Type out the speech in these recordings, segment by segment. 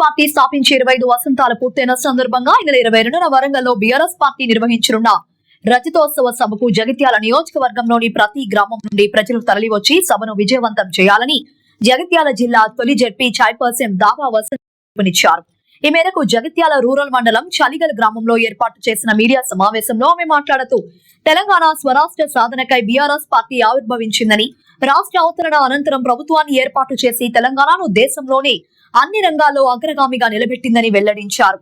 Party స్థాపించి 25 వసంతాలు పూర్తయిన సందర్భంగా ఈ నెల 22న వరంగల్లో బీఆర్ఎస్ పార్టీ నిర్వహించనున్న రజతోత్సవ సభకు జగిత్యాల నియోజకవర్గంలోని ప్రతి గ్రామం నుండి ప్రజలు తరలివచ్చి సభను విజయవంతం చేయాలని జగిత్యాల జిల్లా తొలి జెడ్పీ చైర్పర్సన్ దావా వసంత్ పిలుపునిచ్చారు. ఈ మేరకు జగిత్యాల రూరల్ మండలం చలిగల్ గ్రామంలో ఏర్పాటు చేసిన మీడియా సమావేశంలో ఆమె మాట్లాడుతూ తెలంగాణ స్వరాష్ట్ర సాధనకై బీఆర్ఎస్ పార్టీ ఆవిర్భవించిందని, రాష్ట్ర అవతరణ అనంతరం ప్రభుత్వాన్ని ఏర్పాటు చేసి తెలంగాణను దేశంలోనే అన్ని రంగాల్లో అగ్రగామిగా నిలబెట్టిందని వెల్లడించారు.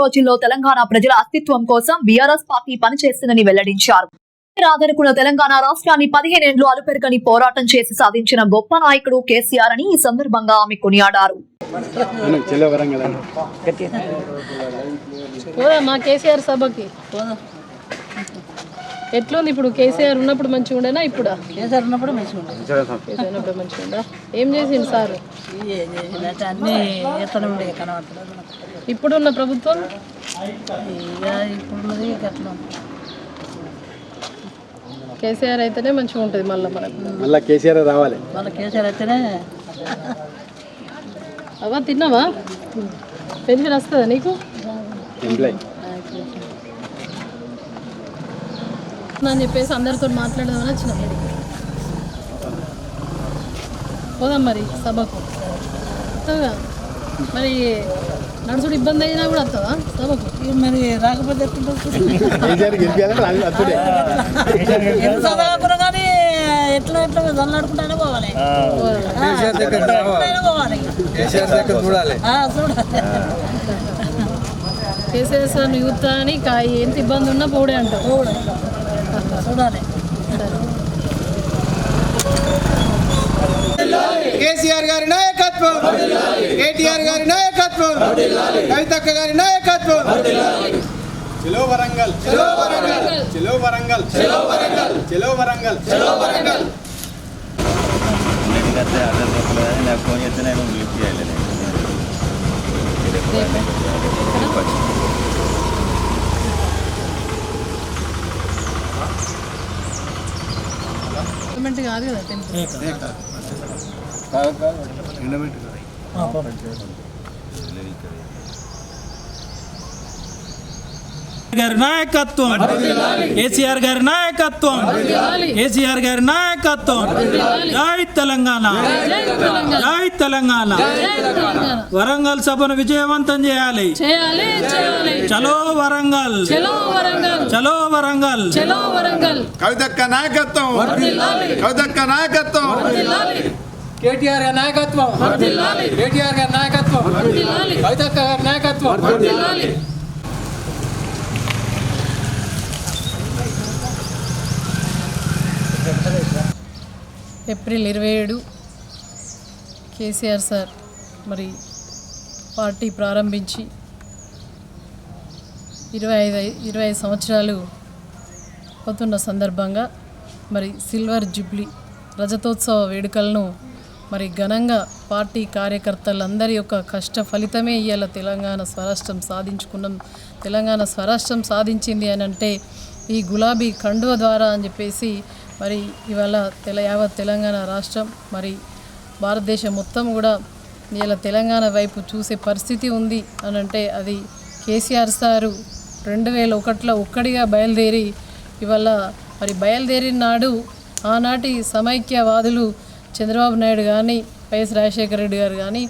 రోజుల్లో తెలంగాణ ప్రజల అస్తిత్వం కోసం బీఆర్ఎస్ పార్టీ పనిచేస్తుందని వెల్లడించారు. రాదనుకున్న తెలంగాణ రాష్ట్రాన్ని 15 ఏళ్లు అలుపెరగని పోరాటం చేసి సాధించిన గొప్ప నాయకుడు కేసీఆర్ అని ఈ సందర్భంగా ఆమె కొనియాడారు. ఎట్లుంది ఇప్పుడు? కేసీఆర్ ఉన్నప్పుడు మంచిగా ఉండేనా? ఇప్పుడు కేసీఆర్ ఉన్నప్పుడు మంచిగా ఉండేది. మంచిగా ఉందా? ఏం చేసిండు సార్? అన్నీ ఎత్తడం ఉండే కనబడుతుంది. ఇప్పుడున్న ప్రభుత్వం ఇప్పుడున్నది ఎట్లా కేసీఆర్ అయితేనే మంచిగా ఉంటుంది. మళ్ళీ కేసీఆర్ రావాలి. మళ్ళీ కేసీఆర్ అయితేనే. అవా తిన్నావా? పెన్షన్ వస్తుందా నీకు? అని చెప్పేసి అందరితో మాట్లాడదామని వచ్చిన. పోదాం మరి సభకు. మరి నడుచుడు ఇబ్బంది అయినా కూడా వస్తావా సభకు? మరి రాకపోతే సభకున్నా కానీ ఎట్లా ఎట్లా దొల్లాడుకుంటానే పోవాలి. చూడాలి కేసీఆర్ యూత్ అని ఎంత ఇబ్బంది ఉన్నా పోడే అంటావు. చూడాలి. కేసీఆర్ గారి నాయకత్వం, కేటీఆర్ గారి నాయకత్వం, కవితక్క గారి నాయకత్వం. చలో వరంగల్, చలో వరంగల్, చలో వరంగల్, చలో వరంగల్, చలో వరంగల్, చలో వరంగల్. ఫోన్ చేస్తే నేను లిఫ్ట్ చేయలేదు. కాదు కదా గారి నాయకత్వం, కేసీఆర్ గారి నాయకత్వం, కేసీఆర్ గారి నాయకత్వం. జై తెలంగాణ, జై తెలంగాణ. వరంగల్ సభను విజయవంతం చేయాలి. చలో వరంగల్, చలో వరంగల్. కవితక్క నాయకత్వం, కవితక్క నాయకత్వం. కేటీఆర్ గారి నాయకత్వం, కేటీఆర్ గారి నాయకత్వం, కవితక్క గారి నాయకత్వం. ఏప్రిల్ 27 కేసీఆర్ సార్ మరి పార్టీ ప్రారంభించి 25 సంవత్సరాలు అవుతున్న సందర్భంగా మరి సిల్వర్ జూబ్లీ రజతోత్సవ వేడుకలను మరి ఘనంగా పార్టీ కార్యకర్తలందరి యొక్క కష్ట ఫలితమే ఇవాళ తెలంగాణ స్వరాష్ట్రం సాధించుకున్నాం. తెలంగాణ స్వరాష్ట్రం సాధించింది అని అంటే ఈ గులాబీ కండువ ద్వారా అని చెప్పేసి మరి ఇవాళ యావత్ తెలంగాణ రాష్ట్రం మరి భారతదేశం మొత్తం కూడా ఇలా తెలంగాణ వైపు చూసే పరిస్థితి ఉంది అని అంటే అది కేసీఆర్ సారు 2001లో ఒక్కడిగా బయలుదేరి ఇవాళ మరి బయలుదేరిన నాడు ఆనాటి సమైక్యవాదులు చంద్రబాబు నాయుడు కానీ వైఎస్ రాజశేఖర రెడ్డి గారు కానీ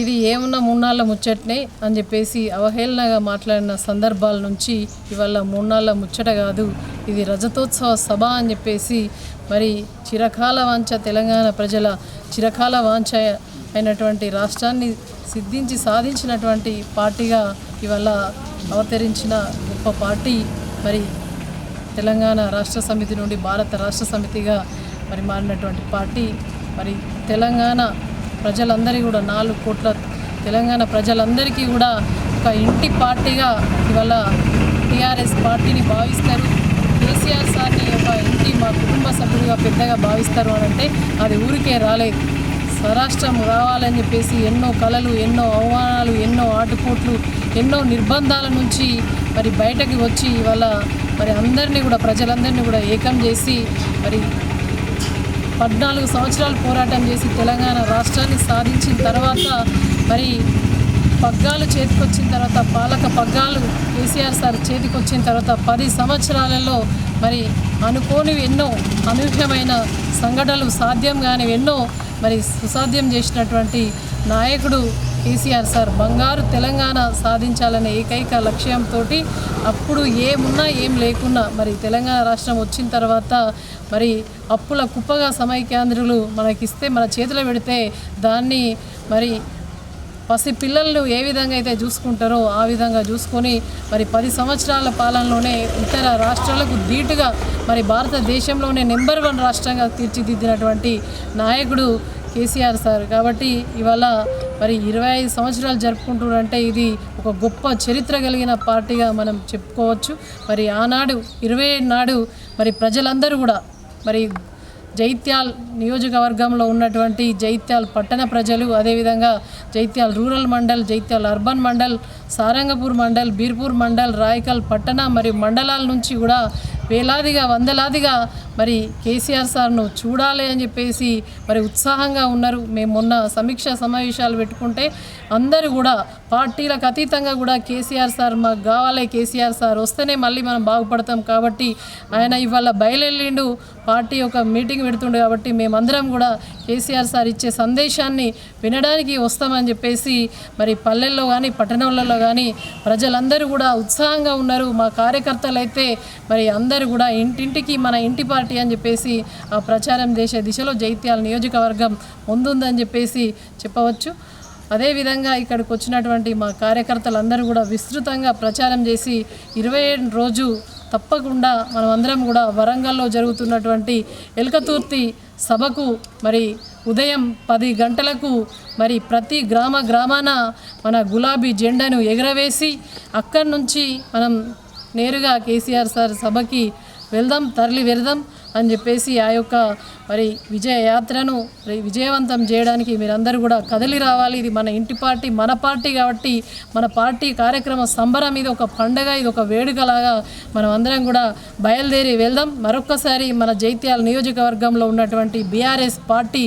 ఇది ఏమున్నా 3 నాళ్ళ ముచ్చటనే అని చెప్పేసి అవహేళనగా మాట్లాడిన సందర్భాల నుంచి ఇవాళ 3 నాళ్ళ ముచ్చట కాదు, ఇది రజతోత్సవ సభ అని చెప్పేసి మరి చిరకాల వాంఛ తెలంగాణ ప్రజల చిరకాల వాంఛ అయినటువంటి రాష్ట్రాన్ని సిద్ధించి సాధించినటువంటి పార్టీగా ఇవాళ అవతరించిన గొప్ప పార్టీ మరి తెలంగాణ రాష్ట్ర సమితి నుండి భారత రాష్ట్ర సమితిగా మరి మారినటువంటి పార్టీ. మరి తెలంగాణ ప్రజలందరికీ కూడా 4 కోట్ల తెలంగాణ ప్రజలందరికీ కూడా ఒక ఇంటి పార్టీగా ఇవాళ టీఆర్ఎస్ పార్టీని భావిస్తారు. కేసీఆర్ సార్ని ఒక ఇంటి మా కుటుంబ సభ్యుడిగా పెద్దగా భావిస్తారు అని అంటే అది ఊరికే రాలేదు. స్వరాష్ట్రం రావాలని చెప్పేసి ఎన్నో కలలు, ఎన్నో అవమానాలు, ఎన్నో ఆటుపోట్లు, ఎన్నో నిర్బంధాల నుంచి మరి బయటకు వచ్చి ఇవాళ మరి అందరినీ కూడా ప్రజలందరినీ కూడా ఏకం చేసి మరి 14 సంవత్సరాలు పోరాటం చేసి తెలంగాణ రాష్ట్రాన్ని సాధించిన తర్వాత మరి పగ్గాలు చేతికొచ్చిన తర్వాత పాలక పగ్గాలు కేసీఆర్ సార్ చేతికొచ్చిన తర్వాత 10 సంవత్సరాలలో మరి అనుకోనివి ఎన్నో అనూహ్యమైన సంఘటనలు సాధ్యం కానివి ఎన్నో మరి సుసాధ్యం చేసినటువంటి నాయకుడు కేసీఆర్ సార్. బంగారు తెలంగాణ సాధించాలనే ఏకైక లక్ష్యంతో అప్పుడు ఏమున్నా ఏం లేకున్నా మరి తెలంగాణ రాష్ట్రం వచ్చిన తర్వాత మరి అప్పుల కుప్పగా సమైక్యాంధ్రులు మనకిస్తే మన చేతిలో పెడితే దాన్ని మరి పసి పిల్లలను ఏ విధంగా అయితే చూసుకుంటారో ఆ విధంగా చూసుకొని మరి 10 సంవత్సరాల పాలనలోనే ఇతర రాష్ట్రాలకు ధీటుగా మరి భారతదేశంలోనే నెంబర్ 1 రాష్ట్రంగా తీర్చిదిద్దినటువంటి నాయకుడు కేసీఆర్ సార్. కాబట్టి ఇవాళ మరి 25 సంవత్సరాలు జరుపుకుంటున్నారంటే ఇది ఒక గొప్ప చరిత్ర కలిగిన పార్టీగా మనం చెప్పుకోవచ్చు. మరి ఆనాడు 27 నాడు మరి ప్రజలందరూ కూడా మరి జైత్యాల్ నియోజకవర్గంలో ఉన్నటువంటి జైత్యాల్ పట్టణ ప్రజలు, అదేవిధంగా జైత్యాల్ రూరల్ మండల్, జైత్యాల్ అర్బన్ మండల్, సారంగపూర్ మండల్, బీర్పూర్ మండల్, రాయకల్ పట్టణ మరియు మండలాల నుంచి కూడా వేలాదిగా వందలాదిగా మరి కేసీఆర్ సార్ను చూడాలి అని చెప్పేసి మరి ఉత్సాహంగా ఉన్నారు. మేము మొన్న సమీక్ష సమావేశాలు పెట్టుకుంటే అందరూ కూడా పార్టీలకు అతీతంగా కూడా కేసీఆర్ సార్ మాకు కావాలి, కేసీఆర్ సార్ వస్తేనే మళ్ళీ మనం బాగుపడతాం కాబట్టి ఆయన ఇవాళ బయలుదేరిండు, పార్టీ ఒక మీటింగ్ పెడుతుండే కాబట్టి మేమందరం కూడా కేసీఆర్ సార్ ఇచ్చే సందేశాన్ని వినడానికి వస్తామని చెప్పేసి మరి పల్లెల్లో కానీ పట్టణాలలో కానీ ప్రజలందరూ కూడా ఉత్సాహంగా ఉన్నారు. మా కార్యకర్తలు అయితే మరి అందరూ కూడా ఇంటింటికి మన ఇంటి పార్టీ అని చెప్పేసి ఆ ప్రచారం చేసే దిశలో జైత్యాల నియోజకవర్గం ముందుందని చెప్పేసి చెప్పవచ్చు. అదేవిధంగా ఇక్కడికి వచ్చినటువంటి మా కార్యకర్తలందరూ కూడా విస్తృతంగా ప్రచారం చేసి 27 రోజు తప్పకుండా మనమందరం కూడా వరంగల్లో జరుగుతున్నటువంటి ఎల్కతుర్తి సభకు మరి ఉదయం 10 గంటలకు మరి ప్రతి గ్రామాన మన గులాబీ జెండాను ఎగరవేసి అక్కడి నుంచి మనం నేరుగా కేసీఆర్ సార్ సభకి తరలి వెళ్దాం అని చెప్పేసి ఆ యొక్క మరి విజయ యాత్రను విజయవంతం చేయడానికి మీరందరూ కూడా కదిలి రావాలి. ఇది మన ఇంటి పార్టీ, మన పార్టీ కాబట్టి మన పార్టీ కార్యక్రమ సంబరం, ఇది ఒక పండగ, ఇది ఒక వేడుకలాగా మనం అందరం కూడా బయలుదేరి వెళ్దాం. మరొక్కసారి మన జైత్యాల నియోజకవర్గంలో ఉన్నటువంటి బీఆర్ఎస్ పార్టీ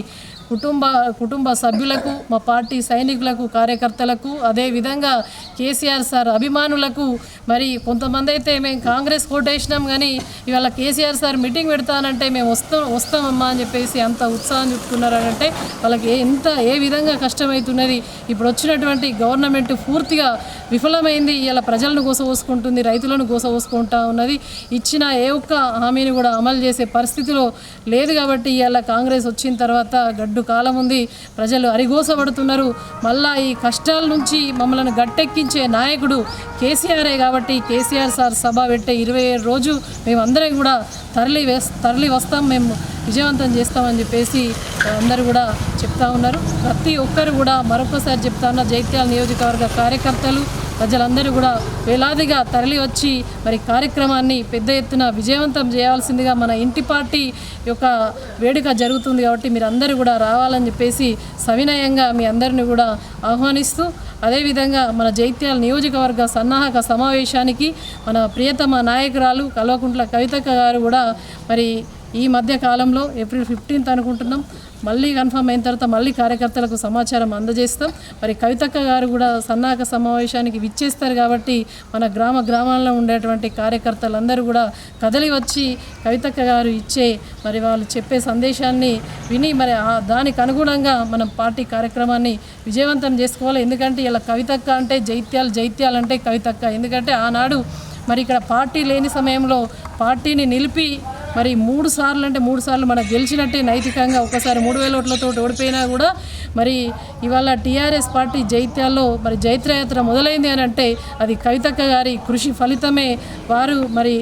కుటుంబ సభ్యులకు, మా పార్టీ సైనికులకు, కార్యకర్తలకు, అదేవిధంగా కేసీఆర్ సార్ అభిమానులకు మరి కొంతమంది అయితే మేము కాంగ్రెస్ కోటేసినాం కానీ ఇవాళ కేసీఆర్ సార్ మీటింగ్ పెడతానంటే మేము వస్తామమ్మా అని చెప్పేసి అంత ఉత్సాహం చూపుతున్నారంటే వాళ్ళకి ఏ విధంగా కష్టమవుతున్నది. ఇప్పుడు వచ్చినటువంటి గవర్నమెంట్ పూర్తిగా విఫలమైంది. ఇలా ప్రజలను గోసపోసుకుంటుంది, రైతులను గోసపోసుకుంటా ఉన్నది. ఇచ్చిన ఏ ఒక్క హామీని కూడా అమలు చేసే పరిస్థితిలో లేదు. కాబట్టి ఇలా కాంగ్రెస్ వచ్చిన తర్వాత గడ్డు కాలం ఉంది, ప్రజలు అరిగోసపడుతున్నారు. మళ్ళా ఈ కష్టాల నుంచి మమ్మల్ని గట్టెక్కించే నాయకుడు కేసీఆరే కాబట్టి కేసీఆర్ సార్ సభ పెట్టే 27 రోజు మేమందరం కూడా తరలి వస్తాం, మేము విజయవంతం చేస్తామని చెప్పేసి అందరూ కూడా చెప్తా ఉన్నారు. ప్రతి ఒక్కరు కూడా మరొకసారి చెప్తా ఉన్న జైత్యాల నియోజకవర్గ కార్యకర్తలు ప్రజలందరూ కూడా వేలాదిగా తరలి వచ్చి మరి కార్యక్రమాన్ని పెద్ద ఎత్తున విజయవంతం చేయాల్సిందిగా మన ఇంటి పార్టీ యొక్క వేడుక జరుగుతుంది కాబట్టి మీరు అందరూ కూడా రావాలని చెప్పేసి సవినయంగా మీ అందరిని కూడా ఆహ్వానిస్తూ, అదేవిధంగా మన జైత్యాల నియోజకవర్గ సన్నాహక సమావేశానికి మన ప్రియతమ నాయకురాలు కల్వకుంట్ల కవితక్క గారు కూడా మరి ఈ మధ్య కాలంలో ఏప్రిల్ 15th అనుకుంటున్నాం, మళ్ళీ కన్ఫర్మ్ అయిన తర్వాత మళ్ళీ కార్యకర్తలకు సమాచారం అందజేస్తాం. మరి కవితక్క గారు కూడా సన్నాహక సమావేశానికి విచ్చేస్తారు కాబట్టి మన గ్రామాల్లో ఉండేటువంటి కార్యకర్తలందరూ కూడా కదలి వచ్చి కవితక్క గారు ఇచ్చే మరి వాళ్ళు చెప్పే సందేశాన్ని విని మరి దానికి అనుగుణంగా మనం పార్టీ కార్యక్రమాన్ని విజయవంతం చేసుకోవాలి. ఎందుకంటే ఇలా కవితక్క అంటే జైత్యాల అంటే కవితక్క. ఎందుకంటే ఆనాడు మరి ఇక్కడ పార్టీ లేని సమయంలో పార్టీని నిలిపి మరి 3 సార్లు మనం గెలిచినట్టే నైతికంగా. ఒకసారి 3000 ఓట్లతో ఓడిపోయినా కూడా మరి ఇవాళ టీఆర్ఎస్ పార్టీ జైత్యాల్లో మరి జైత్రయాత్ర మొదలైంది అని అంటే అది కవితక్క గారి కృషి ఫలితమే. వారు మరి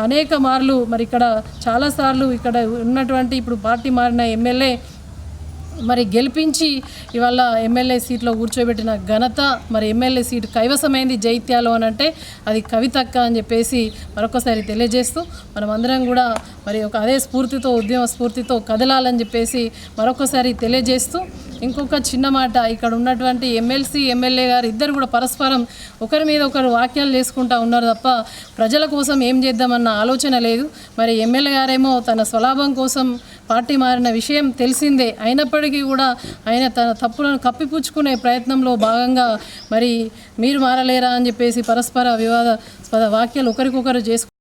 అనేక మార్లు మరి ఇక్కడ చాలాసార్లు ఇక్కడ ఉన్నటువంటి ఇప్పుడు పార్టీ మారిన ఎమ్మెల్యే మరి గెలిపించి ఇవాళ ఎమ్మెల్యే సీట్లో కూర్చోబెట్టిన ఘనత, మరి ఎమ్మెల్యే సీటు కైవసమైంది జైత్యాలో అని అంటే అది కవితక్క అని చెప్పేసి మరొకసారి తెలియజేస్తూ మనమందరం కూడా మరి అదే స్ఫూర్తితో ఉద్యమ స్ఫూర్తితో కదలాలని చెప్పేసి మరొకసారి తెలియజేస్తూ ఇంకొక చిన్న మాట, ఇక్కడ ఉన్నటువంటి ఎమ్మెల్సీ ఎమ్మెల్యే గారు ఇద్దరు కూడా పరస్పరం ఒకరి మీద ఒకరు వాక్యాలు చేసుకుంటూ ఉన్నారు తప్ప ప్రజల కోసం ఏం చేద్దామన్న ఆలోచన లేదు. మరి ఎమ్మెల్యే గారేమో తన స్వలాభం కోసం పార్టీ మారిన విషయం తెలిసిందే, అయినప్పటికీ కూడా ఆయన తన తప్పులను కప్పిపుచ్చుకునే ప్రయత్నంలో భాగంగా మరి మీరు మారలేరా అని చెప్పేసి పరస్పర వివాదాస్పద వాక్యాలు ఒకరికొకరు చేసుకు